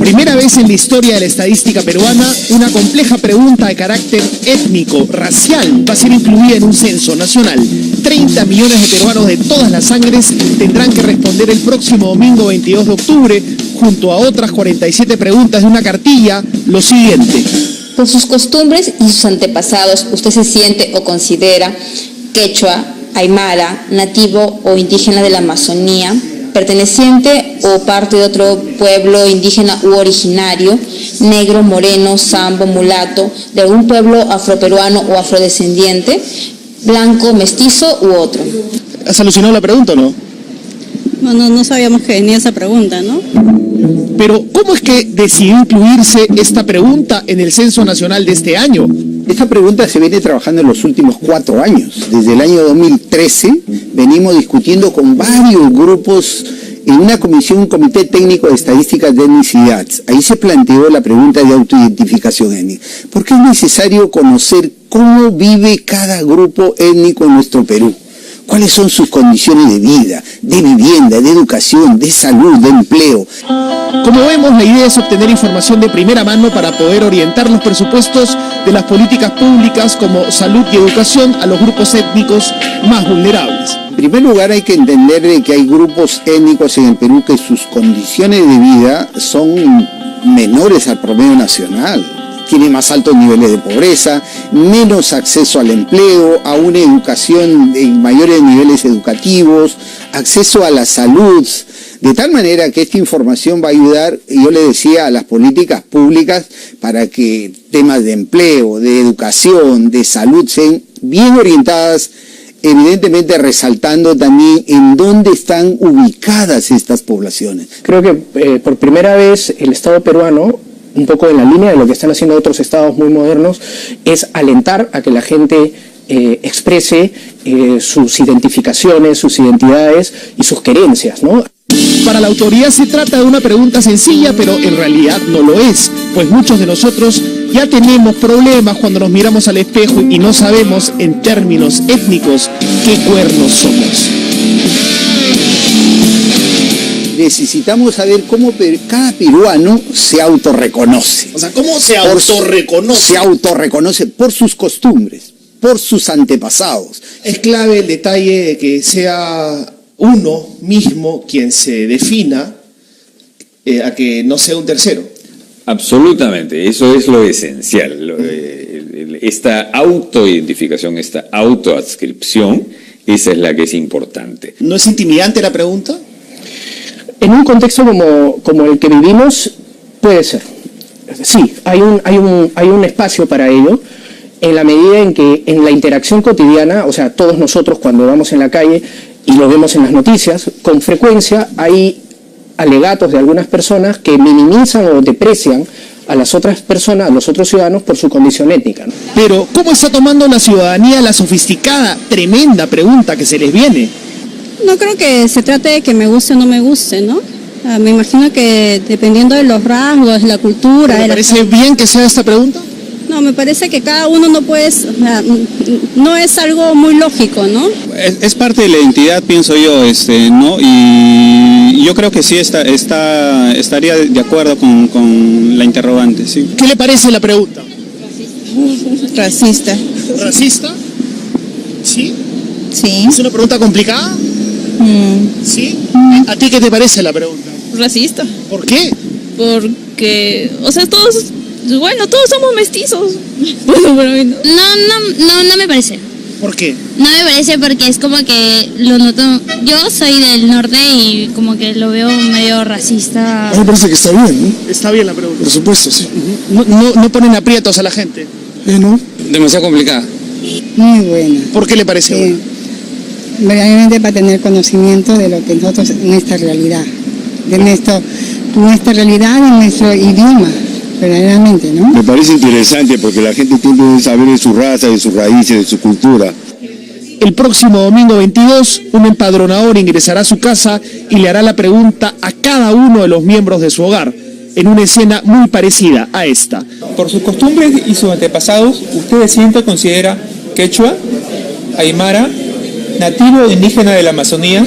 primera vez en la historia de la estadística peruana, una compleja pregunta de carácter étnico, racial, va a ser incluida en un censo nacional. 30 millones de peruanos de todas las sangres tendrán que responder el próximo domingo 22 de octubre, junto a otras 47 preguntas de una cartilla, lo siguiente. Por sus costumbres y sus antepasados, ¿usted se siente o considera quechua, aymara, nativo o indígena de la Amazonía, perteneciente o parte de otro pueblo indígena u originario, negro, moreno, sambo, mulato, de algún pueblo afroperuano o afrodescendiente, blanco, mestizo u otro? ¿Has alucinado la pregunta o no? No sabíamos que venía esa pregunta, ¿no? Pero, ¿cómo es que decidió incluirse esta pregunta en el Censo Nacional de este año? Esta pregunta se viene trabajando en los últimos 4 años. Desde el año 2013 venimos discutiendo con varios grupos en una comisión, un comité técnico de estadísticas de etnicidad. Ahí se planteó la pregunta de autoidentificación étnica. ¿Por qué es necesario conocer cómo vive cada grupo étnico en nuestro Perú? ¿Cuáles son sus condiciones de vida, de vivienda, de educación, de salud, de empleo? Como vemos, la idea es obtener información de primera mano para poder orientar los presupuestos de las políticas públicas como salud y educación a los grupos étnicos más vulnerables. En primer lugar, hay que entender de que hay grupos étnicos en el Perú que sus condiciones de vida son menores al promedio nacional. Tiene más altos niveles de pobreza, menos acceso al empleo, a una educación en mayores niveles educativos, acceso a la salud, de tal manera que esta información va a ayudar, yo le decía, a las políticas públicas para que temas de empleo, de educación, de salud sean bien orientadas, evidentemente resaltando también en dónde están ubicadas estas poblaciones. Creo que por primera vez el Estado peruano, un poco en la línea de lo que están haciendo otros estados muy modernos, es alentar a que la gente exprese sus identificaciones, sus identidades y sus querencias, ¿no? Para la autoridad se trata de una pregunta sencilla, pero en realidad no lo es, pues muchos de nosotros ya tenemos problemas cuando nos miramos al espejo y no sabemos en términos étnicos qué cuernos somos. Necesitamos saber cómo cada peruano se autorreconoce. O sea, ¿cómo se autorreconoce? Se autorreconoce por sus costumbres, por sus antepasados. Es clave el detalle de que sea uno mismo quien se defina, a que no sea un tercero. Absolutamente, eso es lo esencial. Esta autoidentificación, esta autoadscripción, esa es la que es importante. ¿No es intimidante la pregunta? En un contexto como el que vivimos, puede ser. Sí, hay un espacio para ello, en la medida en que en la interacción cotidiana, o sea, todos nosotros cuando vamos en la calle y lo vemos en las noticias, con frecuencia hay alegatos de algunas personas que minimizan o deprecian a las otras personas, a los otros ciudadanos por su condición étnica, ¿no? Pero, ¿cómo está tomando la ciudadanía la sofisticada, tremenda pregunta que se les viene? No creo que se trate de que me guste o no me guste, ¿no? Me imagino que dependiendo de los rasgos, de la cultura... ¿Te parece bien que sea esta pregunta? No, me parece que cada uno no puede... no es algo muy lógico, ¿no? Es parte de la identidad, pienso yo, ¿no? Y yo creo que sí estaría de acuerdo con la interrogante, sí. ¿Qué le parece la pregunta? Racista. ¿Racista? ¿Sí? Sí. ¿Es una pregunta complicada? ¿Sí? ¿A ti qué te parece la pregunta? Racista. ¿Por qué? Porque, o sea, todos somos mestizos. Bueno, para mí no. No me parece. ¿Por qué? No me parece porque es como que lo noto. Yo soy del norte y como que lo veo medio racista. A mí me parece que está bien, ¿no? Está bien la pregunta. Por supuesto, sí. No ponen aprietos a la gente. ¿No? Demasiado complicada. Muy buena. ¿Por qué le parece buena? Verdaderamente para tener conocimiento de lo que nosotros, nuestra realidad, de nuestra realidad y nuestro idioma, verdaderamente, ¿no? Me parece interesante porque la gente tiene que saber de su raza, de sus raíces, de su cultura. El próximo domingo 22, un empadronador ingresará a su casa y le hará la pregunta a cada uno de los miembros de su hogar, en una escena muy parecida a esta. Por sus costumbres y sus antepasados, ¿usted se siente o considera quechua, aymara, nativo o indígena de la Amazonía,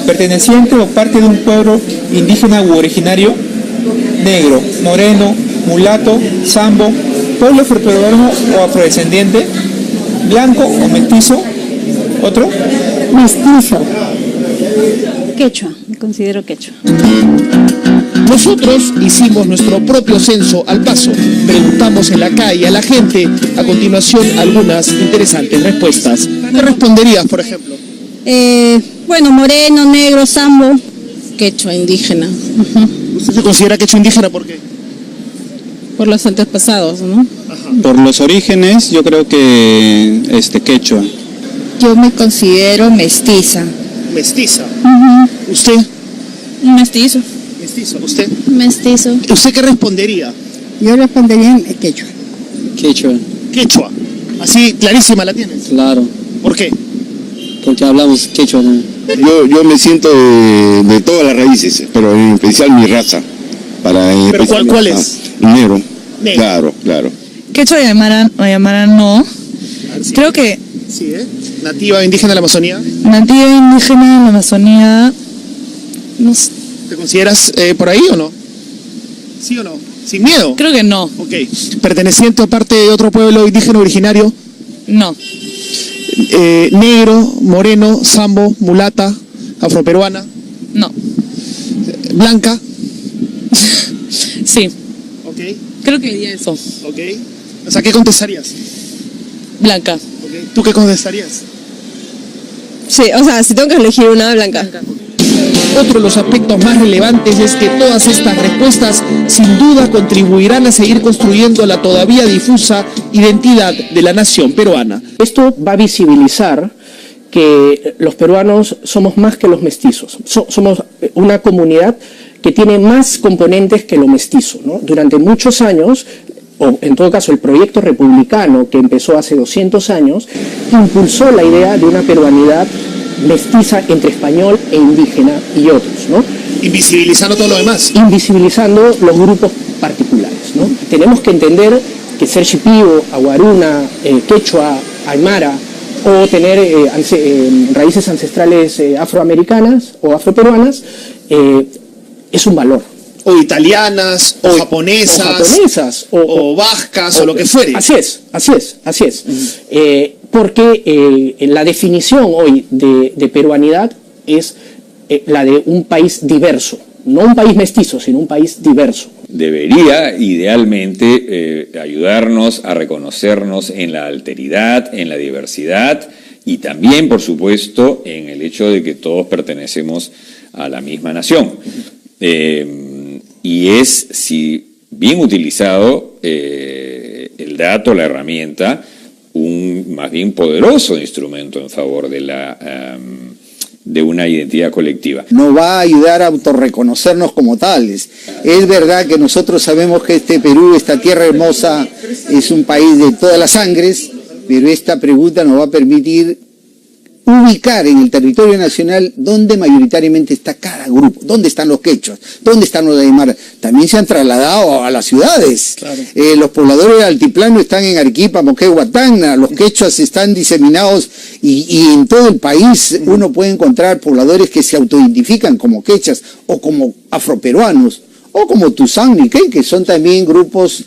perteneciente o parte de un pueblo indígena u originario, negro, moreno, mulato, sambo, pueblo afroperuano o afrodescendiente, blanco o mestizo, ¿otro? Mestizo. Quechua, me considero quechua. Nosotros hicimos nuestro propio censo al paso. Preguntamos en la calle a la gente. A continuación, algunas interesantes respuestas. ¿Qué responderías, por ejemplo? Bueno, moreno, negro, sambo. Quechua, indígena. ¿Usted se considera quechua indígena por qué? Por los antepasados, ¿no? Por los orígenes, yo creo que quechua. Yo me considero mestiza. Mestiza. ¿Usted? Mestizo. Mestizo. ¿Usted? Mestizo. ¿Usted qué respondería? Yo respondería en quechua. Quechua. Quechua. Así, clarísima la tienes. Claro. ¿Por qué? Porque hablamos quechua, ¿no? Yo me siento de todas las raíces, pero en especial mi raza. ¿Pero cuál es? Negro. Negro. Claro. Quechua y Aymara no. Sí. Creo que Sí, ¿eh? ¿Nativa indígena de la Amazonía? nativa indígena de la Amazonía, no sé. ¿Te consideras por ahí o no? ¿Sí o no? ¿Sin miedo? Creo que no. Ok. ¿Perteneciente a parte de otro pueblo indígena originario? No. Negro, moreno, sambo, mulata, afroperuana. No. Blanca. Sí. Ok. Creo que diría eso. Ok. O sea, ¿qué contestarías? Blanca. Okay. ¿Tú qué contestarías? Sí, o sea, si tengo que elegir una, blanca. Otro de los aspectos más relevantes es que todas estas respuestas sin duda contribuirán a seguir construyendo la todavía difusa identidad de la nación peruana. Esto va a visibilizar que los peruanos somos más que los mestizos. Somos una comunidad que tiene más componentes que lo mestizo, ¿no? Durante muchos años, o en todo caso el proyecto republicano que empezó hace 200 años, impulsó la idea de una peruanidad mestiza entre español e indígena y otros, ¿no? Invisibilizando todo lo demás. Invisibilizando los grupos particulares, ¿no? Tenemos que entender que ser chipío, aguaruna, quechua, aymara, o tener raíces ancestrales afroamericanas o afroperuanas, es un valor. O italianas, o japonesas, o vascas, o lo que fuere. Así es. Porque la definición hoy de peruanidad es la de un país diverso, no un país mestizo, sino un país diverso. Debería, idealmente, ayudarnos a reconocernos en la alteridad, en la diversidad y también, por supuesto, en el hecho de que todos pertenecemos a la misma nación. Y es, si bien utilizado el dato, la herramienta, un más bien poderoso instrumento en favor de una identidad colectiva. Nos va a ayudar a autorreconocernos como tales. Es verdad que nosotros sabemos que este Perú, esta tierra hermosa, es un país de todas las sangres, pero esta pregunta nos va a permitir ubicar en el territorio nacional dónde mayoritariamente está cada grupo, dónde están los quechuas, dónde están los aymaras. También se han trasladado a las ciudades. Claro. Los pobladores del altiplano están en Arequipa, Moquegua, Tacna, los quechuas están diseminados y en todo el país uno puede encontrar pobladores que se autoidentifican como quechas o como afroperuanos o como Tuzán Niquén, que son también grupos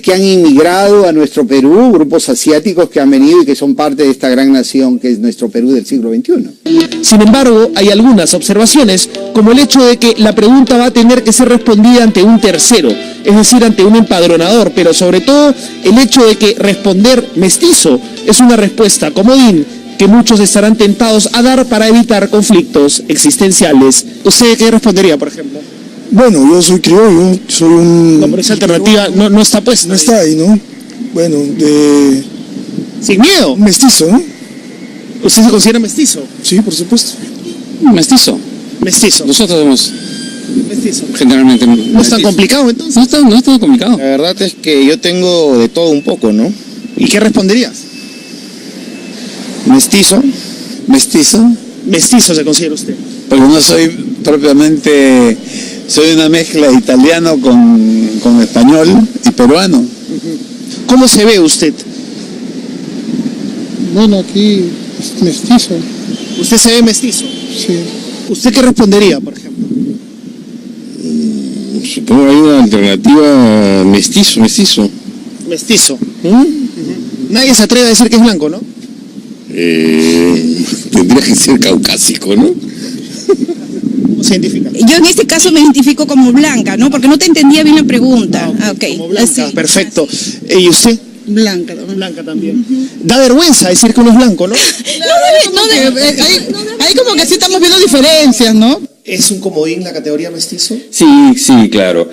que han inmigrado a nuestro Perú, grupos asiáticos que han venido y que son parte de esta gran nación que es nuestro Perú del siglo XXI. Sin embargo, hay algunas observaciones, como el hecho de que la pregunta va a tener que ser respondida ante un tercero, es decir, ante un empadronador, pero sobre todo el hecho de que responder mestizo es una respuesta comodín que muchos estarán tentados a dar para evitar conflictos existenciales. ¿Usted qué respondería, por ejemplo? Bueno, yo soy criollo, soy un... No, pero esa alternativa no está puesta. No está ahí, ¿no? Bueno, de... ¿Sin miedo? Mestizo, ¿no? ¿Usted se considera mestizo? Sí, por supuesto. Mestizo. Mestizo. Nosotros somos... Mestizo. Generalmente... ¿No es tan complicado, entonces? No es tan complicado. La verdad es que yo tengo de todo un poco, ¿no? ¿Y qué responderías? Mestizo. Mestizo. Mestizo se considera usted. Porque no soy propiamente... Soy una mezcla de italiano con español y peruano. ¿Cómo se ve usted? Bueno, aquí mestizo. ¿Usted se ve mestizo? Sí. ¿Usted qué respondería, por ejemplo? supongo que hay una alternativa mestizo. Mestizo. Nadie se atreve a decir que es blanco, ¿no? Tendría que ser caucásico, ¿no? ¿Cómo se identifica? Yo en este caso me identifico como blanca, ¿no? Porque no te entendía bien la pregunta. Como blanca, perfecto. ¿Y usted? Blanca también. Blanca también. Da vergüenza decir que uno es blanco, ¿no? Ahí como que sí estamos viendo diferencias, ¿no? ¿Es un comodín la categoría mestizo? Sí, claro,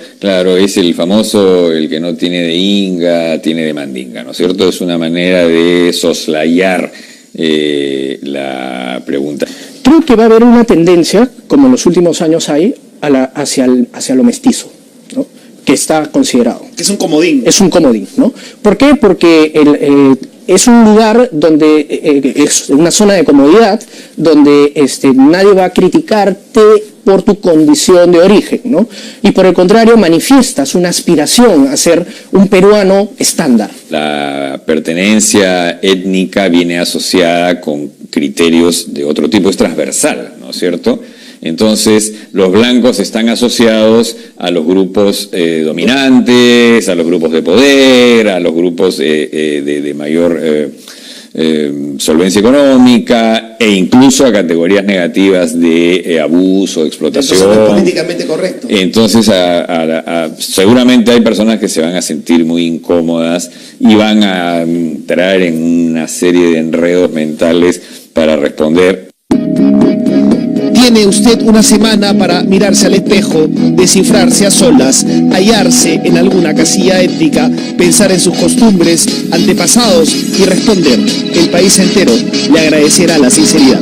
es el famoso, el que no tiene de inga, tiene de mandinga, ¿no es cierto? Es una manera de soslayar la pregunta. Creo que va a haber una tendencia, como en los últimos años hay, hacia lo mestizo, ¿no? Que está considerado. Que es un comodín. Es un comodín, ¿no? ¿Por qué? Porque es un lugar donde es una zona de comodidad donde nadie va a criticarte por tu condición de origen, ¿no? Y por el contrario manifiestas una aspiración a ser un peruano estándar. La pertenencia étnica viene asociada con criterios de otro tipo, es transversal, ¿no es cierto? Entonces, los blancos están asociados a los grupos dominantes, a los grupos de poder, a los grupos de mayor solvencia económica e incluso a categorías negativas de abuso, explotación. Entonces no es políticamente correcto. Entonces, seguramente hay personas que se van a sentir muy incómodas y van a entrar en una serie de enredos mentales para responder. Tiene usted una semana para mirarse al espejo, descifrarse a solas, hallarse en alguna casilla étnica, pensar en sus costumbres, antepasados y responder. El país entero le agradecerá la sinceridad.